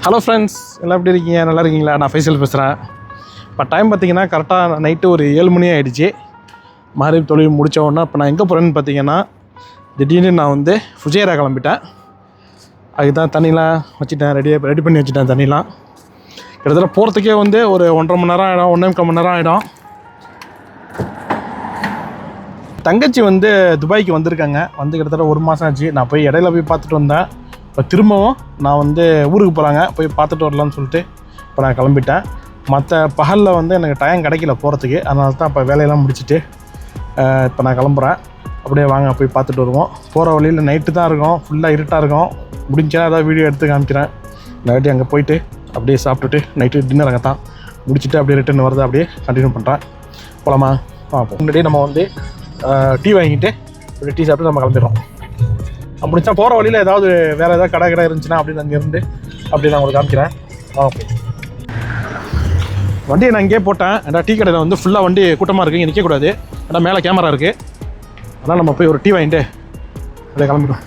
Hello friends, எல்லாம் எப்படி இருக்கீங்க? நல்லா இருக்கீங்களா? நான் ஃபைசல் பேசுகிறேன். இப்போ டைம் பார்த்தீங்கன்னா கரெக்டாக நைட்டு ஒரு 7 மணி ஆகிடுச்சு. மகரிப் தொழில் முடித்த உடனே இப்போ நான் எங்கே போகிறேன்னு பார்த்தீங்கன்னா, திடீர்னு நான் வந்து ஃபுஜைரா கிளம்பிட்டேன். அதுக்கு தான் தண்ணிலாம் வச்சுட்டேன், ரெடி பண்ணி வச்சுட்டேன். தண்ணிலாம் கிட்டத்தட்ட போகிறதுக்கே வந்து ஒரு 1.5 மணி நேரம் ஆகிடும், 1.25 மணி நேரம் ஆகிடும். தங்கச்சி வந்து துபாய்க்கு வந்திருக்காங்க. வந்து கிட்டத்தட்ட 1 மாதம் ஆச்சு. நான் போய் இடையில போய் பார்த்துட்டு வந்தேன். இப்போ திரும்பவும் நான் வந்து ஊருக்கு போகிறாங்க, போய் பார்த்துட்டு வரலான்னு சொல்லிட்டு இப்போ நான் கிளம்பிட்டேன். மற்ற பகலில் வந்து எனக்கு டைம் கிடைக்கல போகிறதுக்கு, அதனால தான் இப்போ வேலையெல்லாம் முடிச்சுட்டு இப்போ நான் கிளம்புறேன். அப்படியே வாங்க போய் பார்த்துட்டு வருவோம். போகிற வழியில் நைட்டு தான் இருக்கும், ஃபுல்லாக இருட்டாக இருக்கும். முடிஞ்சா ஏதாவது வீடியோ எடுத்து காமிக்கிறேன். நைட்டு அங்கே போயிட்டு அப்படியே சாப்பிட்டுட்டு நைட்டு டின்னர் அங்கே தான் முடிச்சுட்டு அப்படியே ரிட்டர்ன் வரதை அப்படியே கண்டினியூ பண்ணுறேன். போகலாமா? பார்ப்போம். முன்னாடியே நம்ம வந்து டீ வாங்கிட்டு அப்படியே டீ சாப்பிட்டு நம்ம கிளம்பிடுறோம். முடிச்சா போகிற வழியில் ஏதாவது வேறு ஏதாவது கடை இருந்துச்சுன்னா அப்படின்னு அங்கே இருந்து அப்படி நான் உங்களுக்கு காமிக்கிறேன். ஓகே, வண்டியை நான் இங்கேயே போட்டேன். ஏன்னா டீ கடையில் வந்து ஃபுல்லாக வண்டி கூட்டமாக இருக்குது, இங்கே நிற்கக்கூடாது. ஏன்னா மேலே கேமரா இருக்குது. அதனால் நம்ம போய் ஒரு டீ வாங்கிட்டு அப்படியே கிளம்பிடுவோம்.